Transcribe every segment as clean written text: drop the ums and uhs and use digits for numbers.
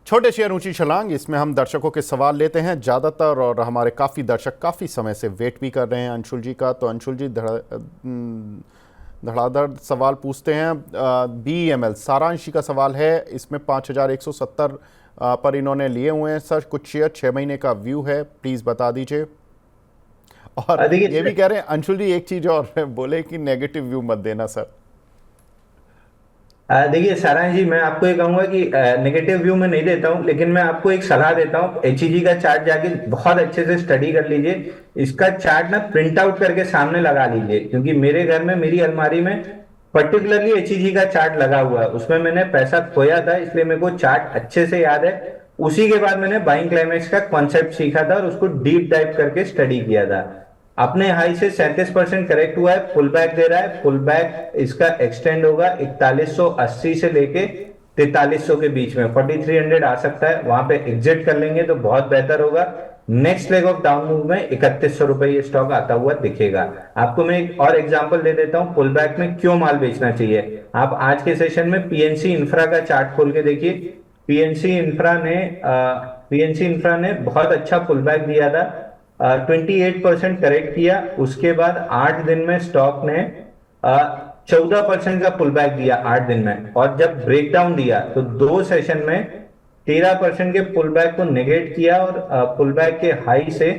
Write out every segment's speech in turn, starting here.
छोटे शेयर ऊंची छलांग, इसमें हम दर्शकों के सवाल लेते हैं ज़्यादातर, और हमारे काफ़ी दर्शक काफ़ी समय से वेट भी कर रहे हैं अंशुल जी का। तो अंशुल जी धड़ाधड़ सवाल पूछते हैं। BEML सारांश जी का सवाल है, इसमें 5170 पर इन्होंने लिए हुए हैं सर कुछ शेयर, 6 महीने का व्यू है, प्लीज़ बता दीजिए। और ये भी देखिए कह रहे हैं अंशुल जी एक चीज़ और बोले कि नेगेटिव व्यू मत देना सर। देखिए सारांश जी, मैं आपको ये कहूंगा कि नेगेटिव व्यू में नहीं देता हूं, लेकिन मैं आपको एक सलाह देता हूं। HEG का चार्ट जाके बहुत अच्छे से स्टडी कर लीजिए। इसका चार्ट ना प्रिंट आउट करके सामने लगा लीजिए, क्योंकि मेरे घर में, मेरी अलमारी में पर्टिकुलरली HEG का चार्ट लगा हुआ है। उसमें मैंने पैसा खोया था, इसलिए मेरे को चार्ट अच्छे से याद है। उसी के बाद मैंने बाइंग क्लाइमेक्स का कॉन्सेप्ट सीखा था और उसको डीप डाइव करके स्टडी किया था। अपने हाई से 37% करेक्ट हुआ है, पुल बैक दे रहा है। पुल बैक इसका एक्सटेंड होगा 4180 से लेके 4300 के बीच में, 4300 आ सकता है, वहां पे एग्जिट कर लेंगे तो बहुत बेहतर होगा। Next leg of down move में 3100 रुपए ये स्टॉक आता हुआ दिखेगा। आपको मैं एक और एग्जांपल दे देता हूं, पुल बैक में क्यों माल बेचना चाहिए। आप आज के सेशन में PNC इंफ्रा का चार्ट खोल के देखिए। पीएनसी इंफ्रा ने बहुत अच्छा पुल बैक दिया था, 28% करेक्ट किया। उसके बाद 8 दिन में स्टॉक ने 14% का पुल बैक दिया 8 दिन में, और जब ब्रेकडाउन दिया तो 2 सेशन में 13% के पुल बैक को नेगेट किया, और पुल बैक के हाई से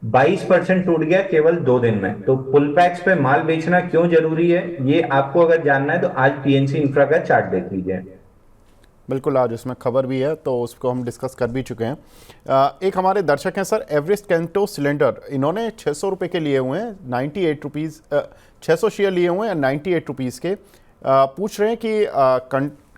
22% टूट गया केवल 2 दिन में। तो पुल बैक्स पे माल बेचना क्यों जरूरी है, ये आपको अगर जानना है तो आज PNC इंफ्रा का चार्ट देख लीजिए। बिल्कुल, आज उसमें खबर भी है तो उसको हम डिस्कस कर भी चुके हैं। एक हमारे दर्शक हैं सर, एवरेस्ट कैंटो सिलेंडर, इन्होंने 600 रुपये के लिए हुए हैं, 98 रुपीज़, 600 शेयर लिए हुए हैं 98 रुपीज़ के। पूछ रहे हैं कि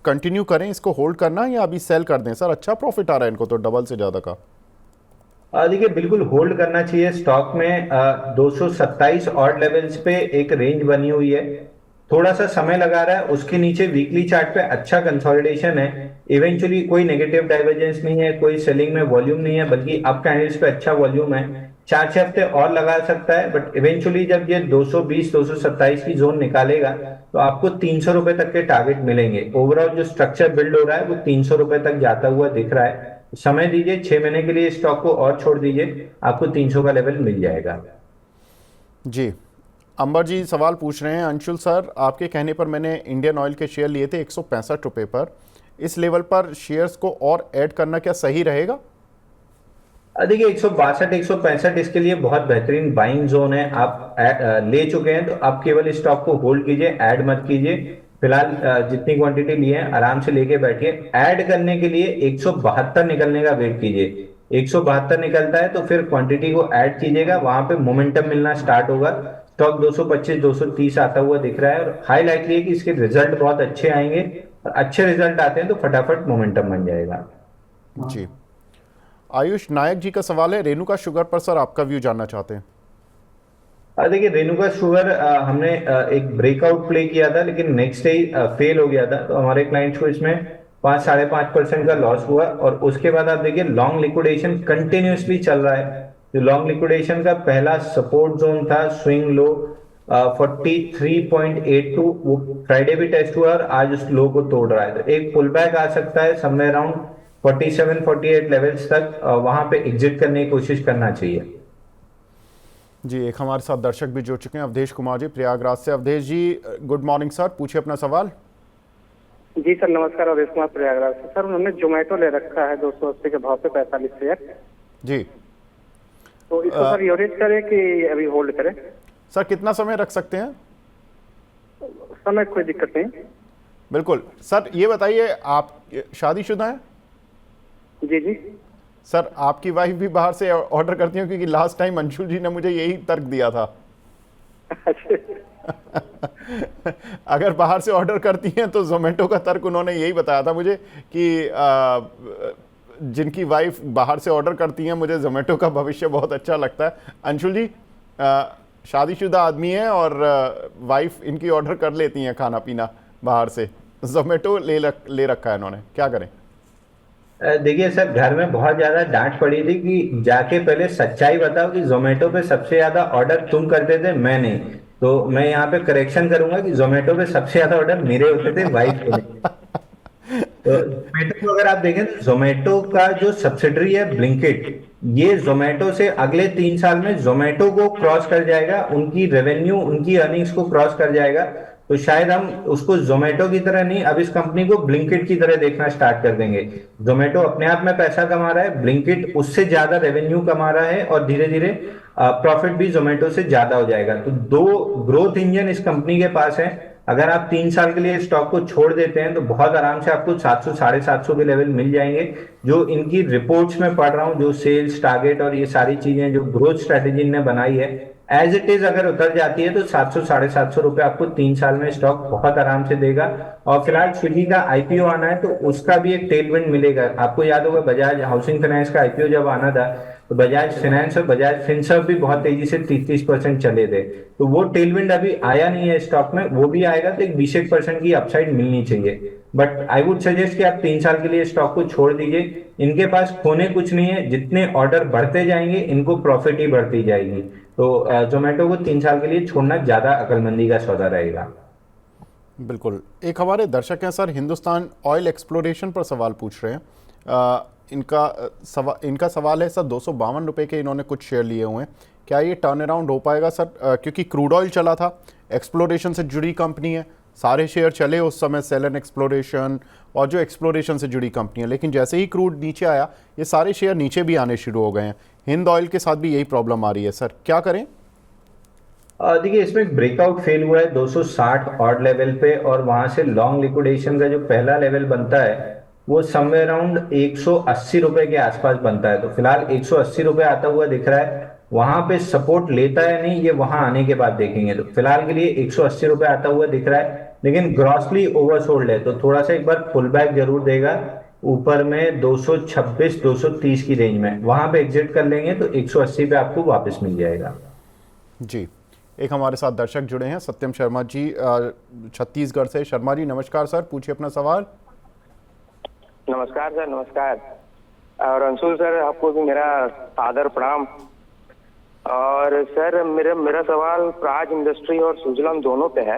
कंटिन्यू करें इसको, होल्ड करना या अभी सेल कर दें। सर अच्छा प्रॉफिट आ रहा है इनको तो, डबल से ज़्यादा का। देखिए बिल्कुल होल्ड करना चाहिए। स्टॉक में 227 ऑड लेवल्स पे एक रेंज बनी हुई है, थोड़ा सा समय लगा रहा है। उसके नीचे वीकली चार्ट पे अच्छा कंसोलिडेशन है। इवेंचुअली कोई नेगेटिव डाइवर्जेंस नहीं है, कोई सेलिंग में वॉल्यूम नहीं है, बल्कि अप कैंडल्स पे अच्छा वॉल्यूम है। 4-6 हफ्ते और लगा सकता है, बट इवेंचुअली जब ये 220-227 की जोन निकालेगा तो आपको 300 रुपए तक के टारगेट मिलेंगे। ओवरऑल जो स्ट्रक्चर बिल्ड हो रहा है वो 300 रुपए तक जाता हुआ दिख रहा है। समय दीजिए, 6 महीने के लिए स्टॉक को और छोड़ दीजिए, आपको 300 का लेवल मिल जाएगा। जी, अंबर जी सवाल पूछ रहे हैं, अंशुल सर आपके कहने पर मैंने इंडियन ऑयल के शेयर लिए थे 165 रुपये पर, इस लेवल पर शेयर्स को और ऐड करना क्या सही रहेगा? देखिए 162 165 इसके लिए बहुत बेहतरीन बाइंग जोन है। आप ले चुके हैं तो आप केवल स्टॉक को होल्ड कीजिए, ऐड मत कीजिए। फिलहाल जितनी क्वांटिटी लिए हैं आराम से लेके बैठिए। ऐड करने के लिए 172 निकलने का वेट कीजिए। 172 निकलता है तो फिर क्वांटिटी को ऐड कीजिएगा, वहां पे मोमेंटम मिलना स्टार्ट होगा। स्टॉक 225 230 आता हुआ दिख रहा है, और हाई लाइटली है कि इसके रिजल्ट बहुत अच्छे आएंगे, और अच्छे रिजल्ट आते हैं तो फटाफट मोमेंटम बन जाएगा। जी, आयुष नायक जी का सवाल है, रेणुका शुगर पर सर आपका व्यू जानना चाहते हैं। देखिए रेणुका शुगर हमने एक ब्रेकआउट प्ले किया था, लेकिन नेक्स्ट डे फेल हो गया था, तो हमारे क्लाइंट्स को इसमें 5-5.5% का लॉस हुआ। और उसके बाद आप देखिए लॉन्ग लिक्विडेशन कंटिन्यूसली चल रहा है। जो लॉन्ग लिक्विडेशन का पहला सपोर्ट जोन था स्विंग लो 43.82, वो फ्राइडे भी टेस्ट हुआ और आज उस लो को तोड़ रहा है। तो एक पुल बैक आ सकता है समवेयर अराउंड 47-48 लेवल्स तक, वहां पे एग्जिट करने की कोशिश करना चाहिए। जी, एक हमारे साथ दर्शक भी जुड़ चुके हैं, अवधेश कुमार जी प्रयागराज से। अवधेश जी गुड मॉर्निंग सर, पूछिए अपना सवाल। जी सर नमस्कार, अवधेश कुमार प्रयागराज से। सर उन्होंने जोमेटो ले रखा है 280 के भाव पे 45 शेयर, जी तो इसको सर एवरेज करें कि अभी होल्ड करें? सर कितना समय रख सकते हैं? समय कोई दिक्कत नहीं। बिल्कुल सर, ये बताइए आप शादीशुदा हैं? जी जी। सर आपकी वाइफ भी बाहर से ऑर्डर करती हैं? क्योंकि लास्ट टाइम अंशुल जी ने मुझे यही तर्क दिया था। अगर बाहर से ऑर्डर करती हैं तो जोमेटो का तर्क उन्होंने यही बताया था मुझे कि जिनकी वाइफ बाहर से ऑर्डर करती हैं, मुझे जोमेटो का भविष्य बहुत अच्छा लगता है। अंशुल जी शादीशुदा आदमी है और वाइफ इनकी ऑर्डर कर लेती हैं खाना पीना बाहर से, जोमेटो ले रखा है इन्होंने, क्या करें? देखिए सर, घर में बहुत ज्यादा डांट पड़ी थी कि जाके पहले सच्चाई बताओ कि जोमेटो पे सबसे ज्यादा ऑर्डर तुम करते थे, मैं नहीं। तो मैं यहाँ पे करेक्शन करूंगा कि जोमेटो पे सबसे ज्यादा ऑर्डर मेरे होते थे, वाइफ के नहीं। तो जोमेटो को अगर आप देखें तो जोमेटो का जो सब्सिडरी है ब्लिंकिट, ये जोमेटो से अगले 3 साल में जोमेटो को क्रॉस कर जाएगा, उनकी रेवेन्यू उनकी अर्निंग्स को क्रॉस कर जाएगा। तो शायद हम उसको जोमेटो की तरह नहीं, अब इस कंपनी को ब्लिंकिट की तरह देखना स्टार्ट कर देंगे। जोमेटो अपने आप में पैसा कमा रहा है, ब्लिंकिट उससे ज्यादा रेवेन्यू कमा रहा है, और धीरे धीरे प्रॉफिट भी जोमेटो से ज्यादा हो जाएगा। तो दो ग्रोथ इंजन इस कंपनी के पास है। अगर आप 3 साल के लिए स्टॉक को छोड़ देते हैं तो बहुत आराम से आपको 700 750 के लेवल मिल जाएंगे। जो इनकी रिपोर्ट्स में पढ़ रहा हूँ, जो सेल्स टारगेट और ये सारी चीजें जो ग्रोथ स्ट्रेटेजी इनने बनाई है, एज इट इज अगर उतर जाती है तो 700 750 रुपए आपको 3 साल में स्टॉक बहुत आराम से देगा। और फिलहाल स्विगी का आईपीओ आना है तो उसका भी एक टेलविंड मिलेगा। आपको याद होगा बजाज हाउसिंग फाइनेंस का आईपीओ जब आना था तो बजाज फाइनेंस और बजाज फिनसर्व भी बहुत तेजी से 30-30% चले थे। तो वो टेलविंड अभी आया नहीं है स्टॉक में, वो भी आएगा तो एक 20% की अपसाइड मिलनी चाहिए। बट आई वुड सजेस्ट कि आप 3 साल के लिए स्टॉक को छोड़ दीजिए। इनके पास खोने कुछ नहीं है, जितने ऑर्डर बढ़ते जाएंगे इनको प्रॉफिट ही बढ़ती जाएगी। तो जोमेटो को 3 साल के लिए छोड़ना ज्यादा अकलमंदी का सौदा रहेगा। बिल्कुल। एक हमारे दर्शक हैं सर, हिंदुस्तान ऑयल एक्सप्लोरेशन पर सवाल पूछ रहे हैं। इनका सवाल है सर, 252 रुपये के इन्होंने कुछ शेयर लिए हुए हैं, क्या ये टर्न अराउंड हो पाएगा सर? क्योंकि क्रूड ऑयल चला था, एक्सप्लोरेशन से जुड़ी कंपनी है, सारे शेयर चले उस समय, सेलन एक्सप्लोरेशन और जो एक्सप्लोरेशन से जुड़ी कंपनी है, लेकिन जैसे ही क्रूड नीचे आया ये सारे शेयर नीचे भी आने शुरू हो गए हैं। हिंद ऑयल के साथ भी यही प्रॉब्लम आ रही है सर, क्या करें? देखिए इसमें ब्रेकआउट फेल हुआ है 260 ऑड लेवल पे, और वहां से लॉन्ग लिक्विडेशन का जो पहला लेवल बनता है वो समवेयर अराउंड 180 रुपए के आसपास बनता है। तो फिलहाल 180 रुपए आता हुआ दिख रहा है, वहां पे सपोर्ट लेता है नहीं, ये वहां आने के बाद देखेंगे। तो फिलहाल के लिए 180 रुपए आता हुआ दिख रहा है, लेकिन ग्रॉसली ओवरसोल्ड है, तो थोड़ा सा एक बार पुल बैक जरूर देगा ऊपर में 226 230 की रेंज में, वहां पे एग्जिट कर लेंगे तो 180 पे आपको वापस मिल जाएगा। जी। एक हमारे साथ दर्शक जुड़े हैं, सत्यम शर्मा जी छत्तीसगढ़ से। शर्मा जी नमस्कार सर, पूछिए अपना सवाल। नमस्कार सर, नमस्कार। और अंशुल सर, आपको भी मेरा सादर प्रणाम। और सर मेरा मेरा सवाल प्राज इंडस्ट्री और सुजलम दोनों पे है।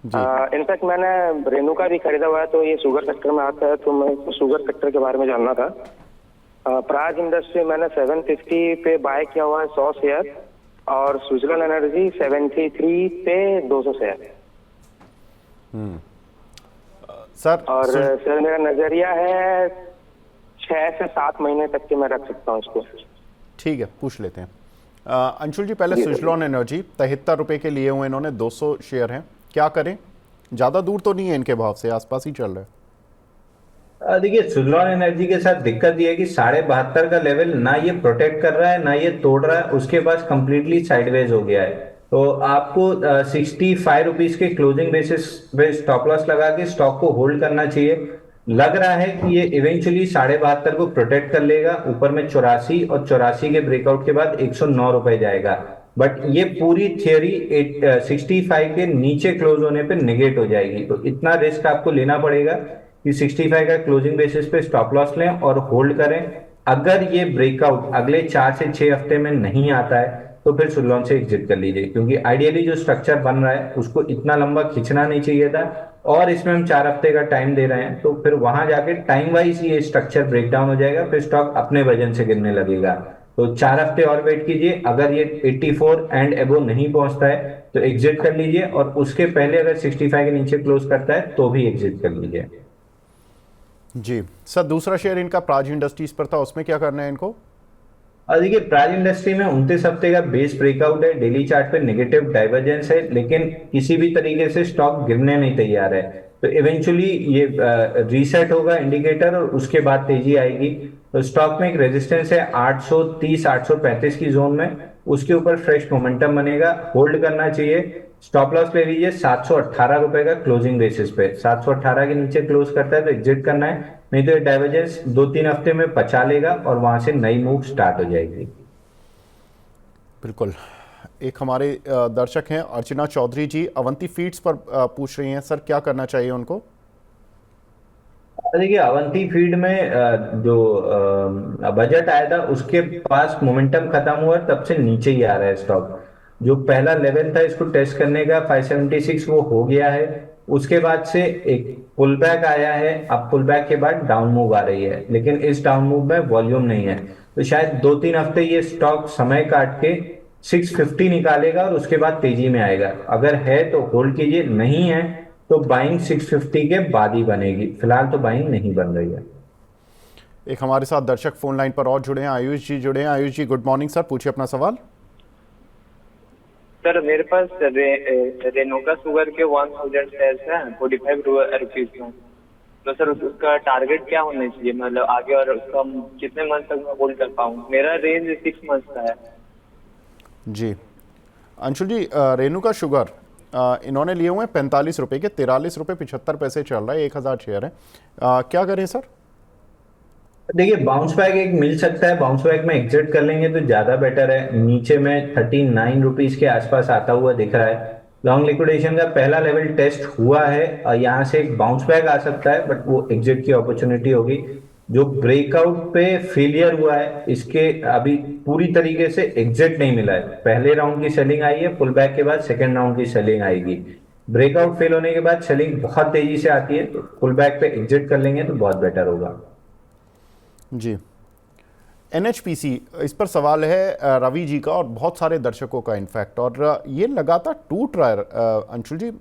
इनफैक्ट मैंने रेणुका भी खरीदा हुआ है, तो ये शुगर सेक्टर में आता है, तो मैं शुगर सेक्टर के बारे में जानना था। प्राज इंडस्ट्री मैंने 750 पे बाय किया हुआ है 100 शेयर, और सुजलन एनर्जी 73 पे 200 शेयर। सर और सर मेरा नजरिया है 6 से 7 महीने तक के मैं रख सकता हूँ इसको। ठीक है, पूछ लेते हैं। अंशुल जी, पहले सुजलॉन एनर्जी 73 रुपये के लिए हुए इन्होंने, 200 शेयर हैं, क्या करें? ज़्यादा दूर तो नहीं है इनके भाव से, आसपास ही चल रहा है। देखिए सुजलॉन एनर्जी के साथ दिक्कत ये है कि 72.5 का लेवल ना ये प्रोटेक्ट कर रहा है ना ये तोड़ रहा है, उसके पास कंप्लीटली साइडवेज हो गया है। तो आपको 65 रुपीज के क्लोजिंग बेसिस पे स्टॉप लॉस लगा के स्टॉक को होल्ड करना चाहिए। लग रहा है कि ये इवेंचुअली 72.5 को प्रोटेक्ट कर लेगा, ऊपर में 84, और 84 के ब्रेकआउट के बाद 109 रुपए जाएगा। बट ये पूरी थियोरी 65 के नीचे क्लोज होने पे निगेट हो जाएगी। तो इतना रिस्क आपको लेना पड़ेगा कि 65 का क्लोजिंग बेसिस पे स्टॉप लॉस लें और होल्ड करें। अगर ये ब्रेकआउट अगले 4 से 6 हफ्ते में नहीं आता है तो फिर सुजलॉन से एग्जिट कर लीजिए, क्योंकि आइडियली जो स्ट्रक्चर बन रहा है उसको इतना लंबा खींचना नहीं चाहिए था, और इसमें हम 4 हफ्ते का टाइम दे रहे हैं, तो फिर वहां जाके टाइम वाइज ये स्ट्रक्चर ब्रेकडाउन हो जाएगा, फिर स्टॉक अपने वजन से गिरने लगेगा। तो 4 हफ्ते और वेट कीजिए, अगर ये 84 एंड एबो नहीं पहुंचता है तो एग्जिट कर लीजिए, और उसके पहले अगर 65 के नीचे क्लोज करता है तो भी एग्जिट कर लीजिए। जी सर, दूसरा शेयर इनका प्राज इंडस्ट्रीज पर था, उसमें क्या करना है इनको? और देखिए प्राज इंडस्ट्री में 29 हफ्ते का बेस ब्रेकआउट है, डेली चार्ट पे नेगेटिव डाइवर्जेंस है, लेकिन किसी भी तरीके से स्टॉक गिरने नहीं तैयार है। तो इवेंचुअली ये रीसेट होगा इंडिकेटर, और उसके बाद तेजी आएगी। तो स्टॉक में एक रेजिस्टेंस है 830 835 की जोन में, उसके ऊपर फ्रेश मोमेंटम बनेगा, होल्ड करना चाहिए। स्टॉप लॉस ले लीजिए 718 रुपए का क्लोजिंग बेसिस पे, 718 के नीचे क्लोज करता है तो एग्जिट करना है, नहीं तो ये डाइवर्जेंस 2-3 हफ्ते में पचा लेगा और वहां से नई मूव स्टार्ट हो जाएगी। बिल्कुल। एक हमारे दर्शक हैं अर्चना चौधरी जी, अवंती फीड्स पर पूछ रही हैं सर, क्या करना चाहिए उनको? देखिए अवंती फीड में जो बजट आया था उसके पास मोमेंटम खत्म हुआ, तब से नीचे ही आ रहा है स्टॉक। जो पहला लेवल था इसको टेस्ट करने का 576 वो हो गया है, उसके बाद से एक पुल बैक आया है, अब पुल बैक के बाद डाउन मूव आ रही है, लेकिन इस डाउन मूव में वॉल्यूम नहीं है। तो शायद 2-3 हफ्ते ये स्टॉक समय काट के 650 निकालेगा और उसके बाद तेजी में आएगा। अगर है तो होल्ड कीजिए, नहीं है तो बाइंग 650 के बाद ही बनेगी। फिलहाल तो बाइंग नहीं बन रही है। एक हमारे साथ दर्शक फोन लाइन पर और जुड़े हैं, आयुष जी जुड़े हैं। आयुष जी गुड मॉर्निंग सर, पूछिए अपना सवाल। सर मेरे पास रेनोका शुगर के 1000 शेयर्स हैं 45 रुपीज में। तो सर उसका टारगेट क्या होना चाहिए, मतलब आगे, और उसका कितने मंथ तक मैं होल्ड कर पाऊँ? मेरा रेंज 6 मंथ का है। जी अंशुल जी, रेणुका शुगर इन्होंने लिए हुए हैं 45 रुपये के, 43 रुपये 75 पैसे चल रहा है, 1000 शेयर है। क्या करें सर? देखिए बाउंस बैक एक मिल सकता है, बाउंस बैक में एग्जिट कर लेंगे तो ज्यादा बेटर है। नीचे में 39 रुपीज के आसपास आता हुआ दिख रहा है। लॉन्ग लिक्विडेशन का पहला लेवल टेस्ट हुआ है और यहाँ से एक बाउंस बैक आ सकता है, बट वो एग्जिट की अपॉर्चुनिटी होगी। जो ब्रेकआउट पे फेलियर हुआ है, इसके अभी पूरी तरीके से एग्जिट नहीं मिला है। पहले राउंड की सेलिंग आई है, पुल बैक के बाद सेकेंड राउंड की सेलिंग आएगी। ब्रेकआउट फेल होने के बाद सेलिंग बहुत तेजी से आती है, तो पुल बैक पे एग्जिट कर लेंगे तो बहुत बेटर होगा। जी NHPC, इस पर सवाल है रवि जी का और बहुत सारे दर्शकों का इनफैक्ट, और ये लगातार टूट रहा है अंशुल जी,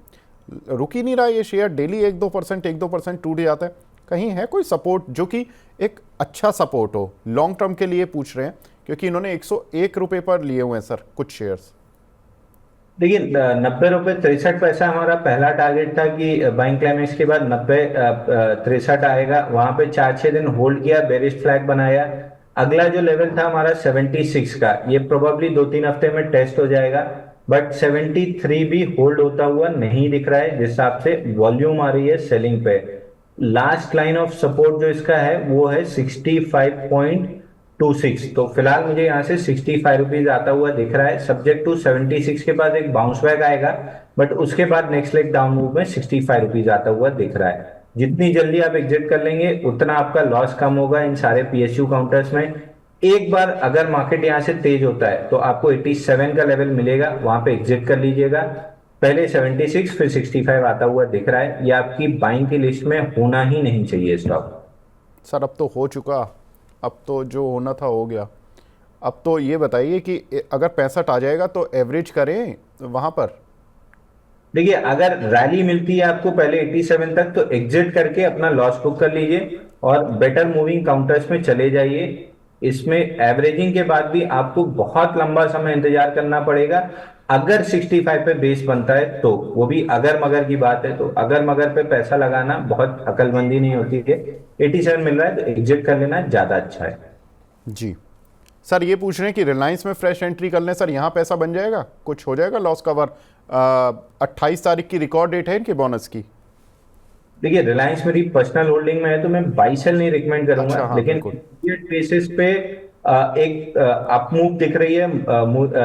रुक ही नहीं रहा ये शेयर, डेली 1-2% टूट जाता है। कहीं है कोई सपोर्ट जो कि एक अच्छा सपोर्ट हो? लॉन्ग टर्म के लिए पूछ रहे हैं क्योंकि इन्होंने 101 रुपये पर लिए हुए हैं सर कुछ शेयर्स। देखिए 90 रुपये 63 पैसा हमारा पहला टारगेट था कि बाइंग क्लाइमेक्स के बाद 90 63 आएगा। वहां पे 4-6 दिन होल्ड किया, बेरिश फ्लैग बनाया। अगला जो लेवल था हमारा 76 का, ये प्रोबेबली 2-3 हफ्ते में टेस्ट हो जाएगा, बट 73 भी होल्ड होता हुआ नहीं दिख रहा है जिस हिसाब से वॉल्यूम आ रही है सेलिंग पे। लास्ट लाइन ऑफ सपोर्ट जो इसका है वो है 65.26। तो फिलहाल मुझे यहाँ से 65 रुपीज आता हुआ दिख रहा है, सब्जेक्ट टू 76 के बाद एक बाउंस बैक आएगा, बट उसके बाद नेक्स्ट लेग डाउन मूव में 65 रुपीज आता हुआ दिख रहा है। जितनी जल्दी आप एग्जिट कर लेंगे उतना आपका लॉस कम होगा इन सारे PSU काउंटर्स में। एक बार अगर मार्केट यहाँ से तेज होता है तो आपको 87 का लेवल मिलेगा, वहां पे एग्जिट कर लीजिएगा। पहले 76 फिर 65 आता हुआ दिख रहा है, ये आपकी बाइंग की लिस्ट में होना ही नहीं चाहिए स्टॉक। सर अब तो हो चुका, अब तो जो होना था हो गया। अब तो ये बताइए कि अगर 65 आ जाएगा तो एवरेज करें वहाँ पर? देखिए अगर रैली मिलती है आपको पहले 87 तक तो एग्जिट करके अपना लॉस बुक कर लीजिए और बेटर मूविंग काउंटर्स में चले जाइए। इसमें एवरेजिंग के बाद भी आपको बहुत लंबा समय इंतजार करना पड़ेगा। अगर 65 पे बेस बनता है तो वो भी अगर मगर की बात है, तो अगर मगर पे पैसा लगाना बहुत अकलमंदी नहीं होती है। 87 मिल रहा है तो एग्जिट कर लेना ज्यादा अच्छा है। जी सर, ये पूछ रहे हैं कि रिलायंस में फ्रेश एंट्री कर लें सर, यहाँ पैसा बन जाएगा, कुछ हो जाएगा लॉस कवर? 28 तारीख की रिकॉर्ड डेट है इनके बोनस की। देखिए रिलायंस मेरी पर्सनल होल्डिंग में है तो मैं बाई सेल नहीं रिकमेंड करूंगा। अच्छा, हाँ, लेकिन बेसिस पे एक अप मूव दिख रही है।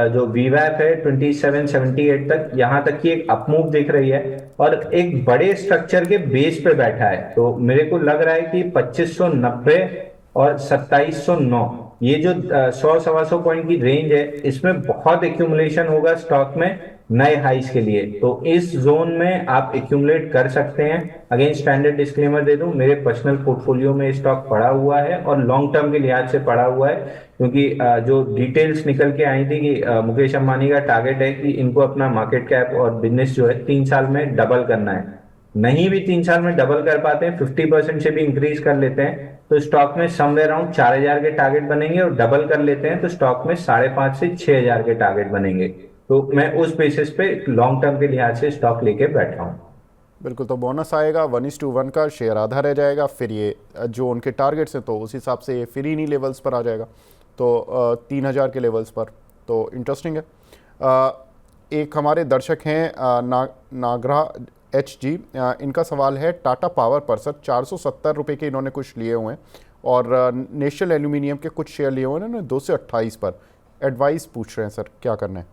जो वीवैप है 2778 तक, यहाँ तक की एक अप मूव दिख रही है और एक बड़े स्ट्रक्चर के बेस पे बैठा है। तो मेरे को लग रहा है कि 2590 और 2709, ये जो 100-125 पॉइंट की रेंज है, इसमें बहुत एक्यूमुलेशन होगा स्टॉक में नए हाइस के लिए। तो इस जोन में आप एक्यूमुलेट कर सकते हैं। अगेन स्टैंडर्ड डिस्क्लेमर दे दूं, मेरे पर्सनल पोर्टफोलियो में स्टॉक पड़ा हुआ है और लॉन्ग टर्म के लिहाज से पड़ा हुआ है, क्योंकि जो डिटेल्स निकल के आई थी कि मुकेश अंबानी का टारगेट है कि इनको अपना मार्केट कैप और बिजनेस जो है 3 साल में डबल करना है। नहीं भी 3 साल में डबल कर पाते हैं, 50% से भी इंक्रीज कर लेते हैं तो स्टॉक में समवेयर अराउंड 4000 के टारगेट बनेंगे, और डबल कर लेते हैं तो स्टॉक में 5.5 से 6000 के टारगेट बनेंगे। तो मैं उस बेसिस पे लॉन्ग टर्म के लिहाज से स्टॉक लेके बैठा हूँ। बिल्कुल, तो बोनस आएगा 1:1 का, शेयर आधा रह जाएगा, फिर ये जो उनके टारगेट्स हैं तो उस हिसाब से ये फिर इन्हीं लेवल्स पर आ जाएगा, तो 3000 के लेवल्स पर। तो इंटरेस्टिंग है। एक हमारे दर्शक हैं नागरा HG, इनका सवाल है टाटा पावर पर सर, 470 रुपये के इन्होंने कुछ लिए हुए हैं और नेशनल एल्यूमिनियम के कुछ शेयर लिए हुए हैं इन्होंने 228 पर। एडवाइस पूछ रहे हैं सर, क्या करना है?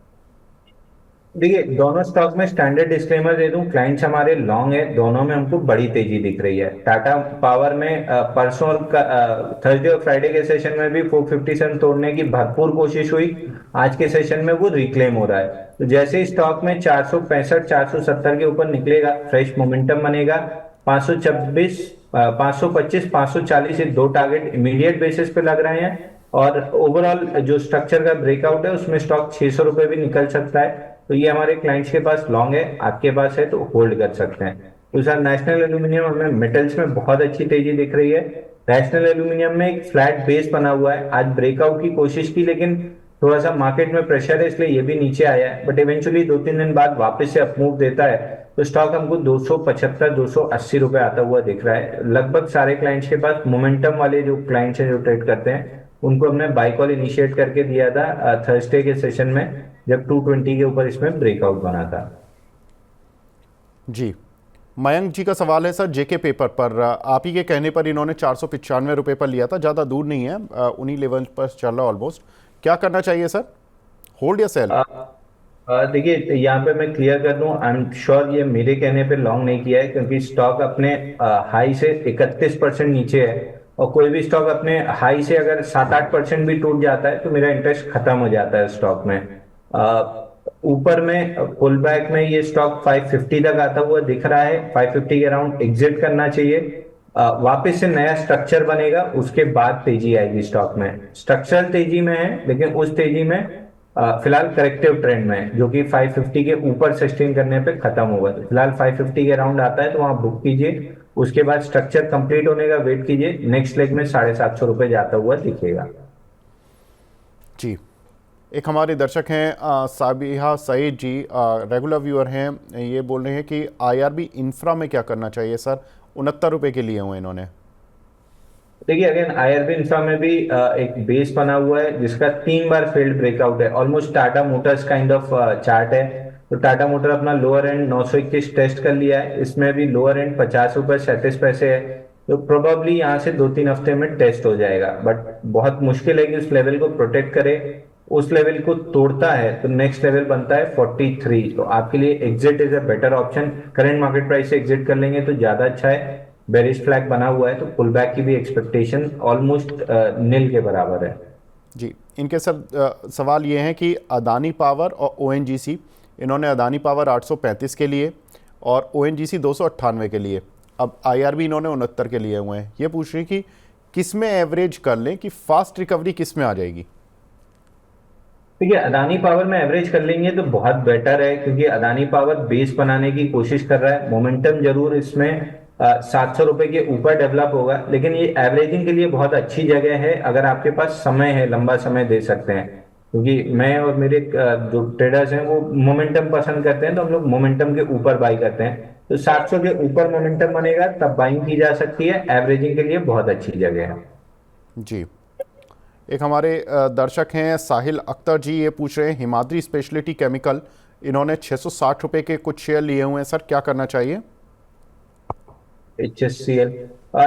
देखिए, दोनों स्टॉक में स्टैंडर्ड डिस्क्लेमर दे दूं, क्लाइंट्स हमारे लॉन्ग है, दोनों में हमको बड़ी तेजी दिख रही है। टाटा पावर में परसों थर्सडे और फ्राइडे के सेशन में भी 457 तोड़ने की भरपूर कोशिश हुई, आज के सेशन में वो रिक्लेम हो रहा है। तो जैसे ही स्टॉक में 465 470 के ऊपर निकलेगा, फ्रेश मोमेंटम बनेगा। 526 525 540 ये दो टारगेट इमीडिएट बेसिस पे लग रहे हैं, और ओवरऑल जो स्ट्रक्चर का ब्रेकआउट है उसमें स्टॉक 600 रुपए भी निकल सकता है। तो ये हमारे क्लाइंट्स के पास लॉन्ग है, आपके पास है तो होल्ड कर सकते हैं। तो सर, नेशनल एल्यूमिनियम हमें मेटल्स में बहुत अच्छी तेजी दिख रही है। नेशनल एल्यूमिनियम में एक फ्लैट बेस बना हुआ है, आज ब्रेकआउट की कोशिश की, लेकिन थोड़ा सा मार्केट में प्रेशर है इसलिए ये भी नीचे आया है, बट इवेंचुअली 2-3 दिन बाद वापस से अपमूव देता है। तो स्टॉक हमको 275 280 रुपए आता हुआ दिख रहा है। लगभग सारे क्लाइंट्स के पास, मोमेंटम वाले जो क्लाइंट्स हैं जो ट्रेड करते हैं, उनको हमने बाय कॉल इनिशिएट करके दिया था थर्सडे के सेशन में, जब 220 के ऊपर इसमें ब्रेकआउट बना था। जी, मयंक जी का सवाल है सर, जेके पेपर पर आप ही के कहने पर इन्होंने 495 रुपये पर लिया था, ज़्यादा दूर नहीं है, उन्हीं लेवल पर चल रहा ऑलमोस्ट। क्या करना चाहिए सर, होल्ड या सेल? देखिए, यहाँ पे मैं क्लियर कर दूं, आई एम श्योर ये मेरे कहने पे लॉन्ग नहीं किया है, क्योंकि स्टॉक अपने हाई से 31% नीचे है, और कोई भी स्टॉक अपने हाई से अगर 7-8% भी टूट जाता है तो मेरा इंटरेस्ट खत्म हो जाता है स्टॉक में। ऊपर में पुल बैक में ये स्टॉक 550 तक आता हुआ दिख रहा है, 550 के अराउंड एग्जिट करना चाहिए। वापस से नया स्ट्रक्चर बनेगा, उसके बाद तेजी आएगी स्टॉक में। स्ट्रक्चरल तेजी में है, लेकिन उस तेजी में फिलहाल करेक्टिव ट्रेंड में, जो कि 550 के ऊपर सस्टेन करने पे खत्म होगा। तो फिलहाल 550 के अराउंड आता है तो वहां बुक कीजिए, उसके बाद स्ट्रक्चर कंप्लीट होने का वेट कीजिए, नेक्स्ट लेग में 750 रुपए जाता हुआ दिखेगा। जी, एक हमारे दर्शक हैं साबिहा सईद जी, रेगुलर व्यूअर हैं, ये बोल रहे हैं कि आईआरबी इंफ्रा में क्या करना चाहिए सर, 69 रुपये के लिए हुए इन्होंने। देखिए, अगेन आईआरबी इंफ्रा में भी एक बेस बना हुआ है जिसका 3 बार फेल्ड ब्रेकआउट है, almost Tata Motors kind of chart है। तो टाटा मोटर अपना लोअर एंड 921 टेस्ट कर लिया है, इसमें भी लोअर एंड 50 रुपए 37 पैसे है। तो प्रोबेबली यहाँ से 2-3 हफ्ते में टेस्ट हो जाएगा, बट बहुत मुश्किल है कि उस लेवल को प्रोटेक्ट करे। उस लेवल को तोड़ता है तो नेक्स्ट लेवल बनता है 43, तो आपके लिए exit is a better option. Current market price से एग्जिट कर लेंगे तो ज्यादा अच्छा है। बेरिश फ्लैग बना हुआ है तो पुल बैक की भी एक्सपेक्टेशन ऑलमोस्ट नील के बराबर है। जी, इनके सर सवाल ये है कि अदानी पावर और ओएनजीसी, इन्होंने अदानी पावर 835 के लिए और ओएनजीसी 298 के लिए, अब आईआरबी इन्होंने 69 के लिए हुए हैं। ये पूछ रही कि किस में एवरेज कर लें कि फास्ट रिकवरी किस में आ जाएगी? देखिए, अदानी पावर में एवरेज कर लेंगे तो बहुत बेटर है, क्योंकि अदानी पावर बेस बनाने की कोशिश कर रहा है। मोमेंटम जरूर इसमें 700 रुपए के ऊपर डेवलप होगा, लेकिन ये एवरेजिंग के लिए बहुत अच्छी जगह है अगर आपके पास समय है, लंबा समय दे सकते हैं। क्योंकि मैं और मेरे जो ट्रेडर्स हैं वो मोमेंटम पसंद करते हैं, तो हम लोग मोमेंटम के ऊपर बाई करते हैं। तो 700 के ऊपर मोमेंटम बनेगा तब बाइंग की जा सकती है, एवरेजिंग के लिए बहुत अच्छी जगह है। जी, एक हमारे दर्शक हैं साहिल अख्तर जी, ये पूछ रहे हैं हिमाद्री स्पेशलिटी केमिकल, इन्होंने 660 रुपये के कुछ शेयर लिए हुए हैं सर, क्या करना चाहिए? HSCL,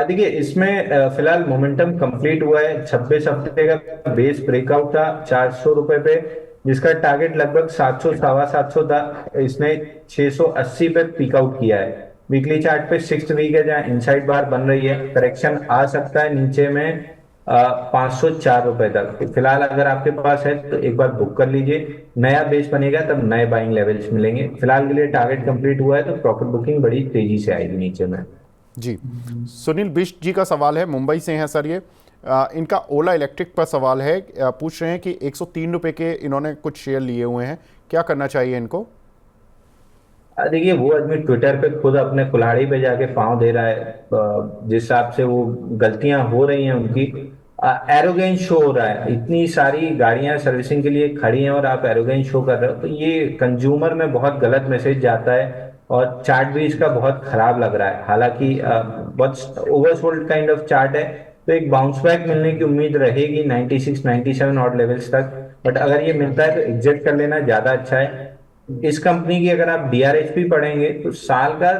देखिए इसमें फिलहाल मोमेंटम कंप्लीट हुआ है। 26 हफ्ते का बेस ब्रेकआउट था 400 रुपए पे, जिसका टारगेट लगभग 700 750 था। इसने 680 पे पीक आउट किया है। वीकली चार्ट पे 6 वीक है जहाँ इनसाइड बार बन रही है, करेक्शन आ सकता है नीचे में 504 रुपए तक। तो फिलहाल अगर आपके पास है तो एक बार बुक कर लीजिए, नया बेस बनेगा तब नए बाइंग लेवल्स मिलेंगे। फिलहाल के लिए टारगेट कंप्लीट हुआ है तो प्रॉफिट बुकिंग बड़ी तेजी से आएगी नीचे में। जी, सुनील बिष्ट जी का सवाल है, मुंबई से हैं सर ये, इनका ओला इलेक्ट्रिक पर सवाल है, पूछ रहे हैं कि 103 रुपये के इन्होंने कुछ शेयर लिए हुए हैं, क्या करना चाहिए इनको? देखिए, वो आदमी ट्विटर पे खुद अपने कुल्हाड़ी पे जाके पांव दे रहा है, जिस हिसाब से वो गलतियां हो रही हैं उनकी, एरोगेंस शो हो रहा है। इतनी सारी गाड़ियां सर्विसिंग के लिए खड़ी हैं और आप एरोगेंस शो कर रहे हो, तो ये कंज्यूमर में बहुत गलत मैसेज जाता है, और चार्ट भी इसका बहुत खराब लग रहा है। हालांकि बहुत ओवरसोल्ड काइंड ऑफ चार्ट है, तो एक बाउंस बैक मिलने की उम्मीद रहेगी 96 97 ऑड लेवल्स तक, बट अगर ये मिलता है तो एग्जिट कर लेना ज्यादा अच्छा है। इस कंपनी की अगर आप DRHP पढ़ेंगे तो साल का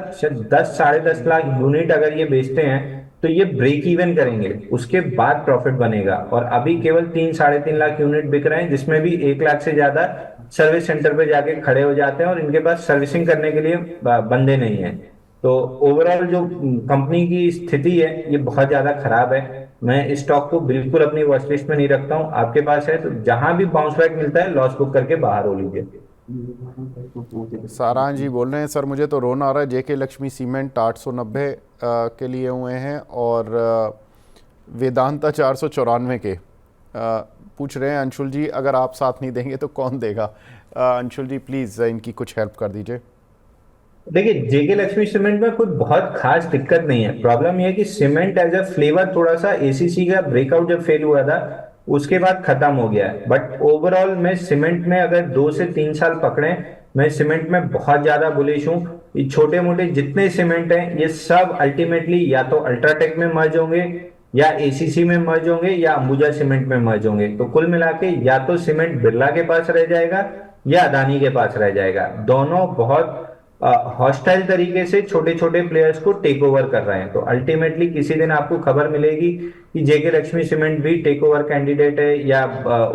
10 साढ़े 10 लाख यूनिट अगर ये बेचते हैं तो ये ब्रेक इवन करेंगे, उसके बाद प्रॉफिट बनेगा। और अभी केवल 3 साढ़े 3 लाख यूनिट बिक रहे हैं, जिसमें भी 1 लाख से ज्यादा सर्विस सेंटर पे जाके खड़े हो जाते हैं और इनके पास सर्विसिंग करने के लिए बंदे नहीं है। तो ओवरऑल जो कंपनी की स्थिति है ये बहुत ज्यादा खराब है। मैं इस स्टॉक को बिल्कुल अपनी वॉच लिस्ट में नहीं रखता हूँ। आपके पास है तो जहां भी बाउंस बैक मिलता है लॉस बुक करके बाहर हो लीजिए। सारांश जी बोल रहे हैं सर मुझे तो रोना आ रहा है, जेके लक्ष्मी सीमेंट 890 के लिए हुए हैं और वेदांता 494 के। पूछ रहे हैं अंशुल जी अगर आप साथ नहीं देंगे तो कौन देगा। अंशुल जी प्लीज़ इनकी कुछ हेल्प कर दीजिए। देखिए जेके लक्ष्मी सीमेंट में कोई बहुत खास दिक्कत नहीं है। प्रॉब्लम यह है कि सीमेंट एज अ फ्लेवर थोड़ा सा एसीसी का ब्रेकआउट जब फेल हुआ था उसके बाद खत्म हो गया है। बट ओवरऑल मैं सीमेंट में अगर 2 से 3 साल पकड़े, मैं सीमेंट में बहुत ज्यादा बुलिश हूँ। ये छोटे मोटे जितने सीमेंट हैं ये सब अल्टीमेटली या तो अल्ट्राटेक में मर्ज होंगे या एसीसी में मर्ज होंगे या अंबुजा सीमेंट में मर्ज होंगे। तो कुल मिला के या तो सीमेंट बिरला के पास रह जाएगा या अदानी के पास रह जाएगा। दोनों बहुत हॉस्टाइल तरीके से छोटे छोटे प्लेयर्स को टेक ओवर कर रहे हैं। तो अल्टीमेटली किसी दिन आपको खबर मिलेगी कि जेके लक्ष्मी सीमेंट भी टेक ओवर कैंडिडेट है या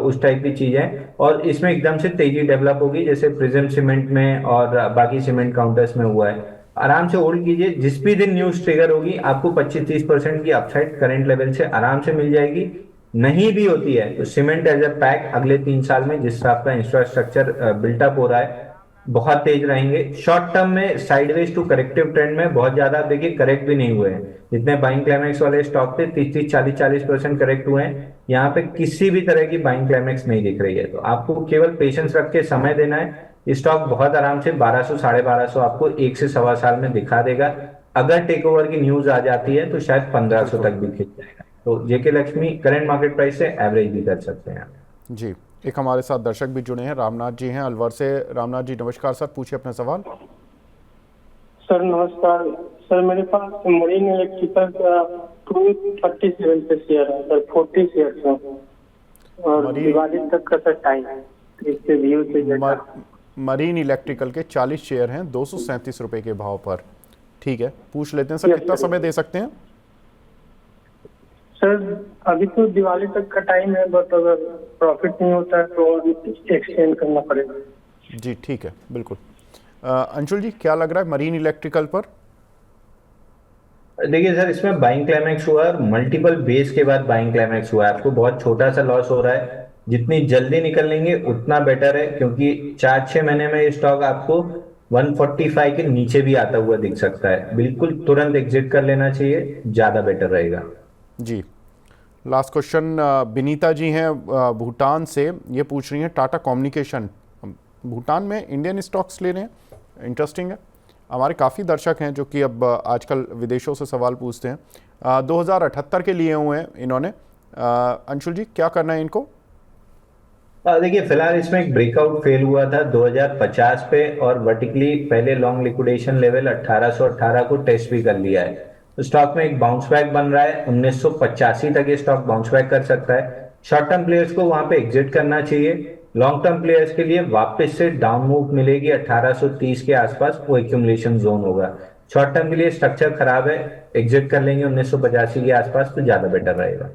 उस टाइप की चीज है और इसमें एकदम से तेजी डेवलप होगी जैसे प्रिज्म सीमेंट में और बाकी सीमेंट काउंटर्स में हुआ है। आराम से होल्ड कीजिए। जिस भी दिन न्यूज ट्रिगर होगी आपको 25-30% की अपसाइड करंट लेवल से आराम से मिल जाएगी। नहीं भी होती है तो सीमेंट एज अ पैक अगले 3 साल में जिस तरह आपका इंफ्रास्ट्रक्चर बिल्टअप हो रहा है बहुत तेज रहेंगे। शॉर्ट टर्म में साइडवेज टू करेक्टिव ट्रेंड में बहुत ज्यादा देखिए करेक्ट भी नहीं हुए हैं। जितने बाइंग क्लाइमेक्स वाले स्टॉक थे 30-40% करेक्ट हुए हैं। यहाँ पे किसी भी तरह की बाइंग क्लाइमेक्स नहीं दिख रही है। तो आपको केवल पेशेंस रख के समय देना है। स्टॉक बहुत आराम से 1200 1250 आपको 1 से सवा साल में दिखा देगा। अगर टेक ओवर की न्यूज आ जाती है तो शायद 1500 तक भी खिंच जाएगा। तो जेके लक्ष्मी करंट मार्केट प्राइस से एवरेज भी कर सकते हैं जी। एक हमारे साथ दर्शक भी जुड़े हैं, रामनाथ जी हैं अलवर से। रामनाथ जी नमस्कार सर, पूछिए अपना सवाल। सर नमस्कार सर, मेरे पास मरीन इलेक्ट्रिकल का 237 पे शेयर है सर, 40 शेयर है और दिवाली तक का सर टाइम है। इसके व्यू से मरीन इलेक्ट्रिकल के 40 शेयर हैं 237 रुपए के भाव पर। ठीक है, पूछ लेते हैं सर कितना समय दे सकते हैं। सर अभी तो दिवाली तक का टाइम है बट अगर प्रॉफिट नहीं होता है तो एक्सटेंड करना पड़ेगा। जी ठीक है बिल्कुल। अंशुल जी क्या लग रहा है मरीन इलेक्ट्रिकल पर। देखिए सर इसमें बाइंग क्लाइमैक्स हुआ है, मल्टीपल बेस के बाद बाइंग क्लाइमैक्स हुआ है। आपको बहुत छोटा सा लॉस हो रहा है। जितनी जल्दी निकल लेंगे उतना बेटर है क्योंकि 4-6 महीने में ये स्टॉक आपको 145 के नीचे भी आता हुआ दिख सकता है। बिल्कुल तुरंत एग्जिट कर लेना चाहिए, ज्यादा बेटर रहेगा। जी लास्ट क्वेश्चन विनीता जी हैं भूटान से। ये पूछ रही हैं टाटा कम्युनिकेशन भूटान में इंडियन स्टॉक्स ले रहे हैं, इंटरेस्टिंग है। हमारे काफ़ी दर्शक हैं जो कि अब आजकल विदेशों से सवाल पूछते हैं। 2078 के लिए हुए हैं इन्होंने। अंशुल जी क्या करना है इनको। देखिए फिलहाल इसमें एक ब्रेकआउट फेल हुआ था 2050 पे और वर्टिकली पहले लॉन्ग लिक्विडेशन लेवल 1818 को टेस्ट भी कर लिया है। तो स्टॉक में एक बाउंस बैक बन रहा है। 1985 तक ये स्टॉक बाउंस बैक कर सकता है। शॉर्ट टर्म प्लेयर्स को वहां पे एग्जिट करना चाहिए। लॉन्ग टर्म प्लेयर्स के लिए वापस से डाउन मूव मिलेगी 1830 के आसपास, वो एक्यूमुलेशन जोन होगा। शॉर्ट टर्म के लिए स्ट्रक्चर खराब है, एग्जिट कर लेंगे 1985 के आसपास तो ज्यादा बेटर रहेगा।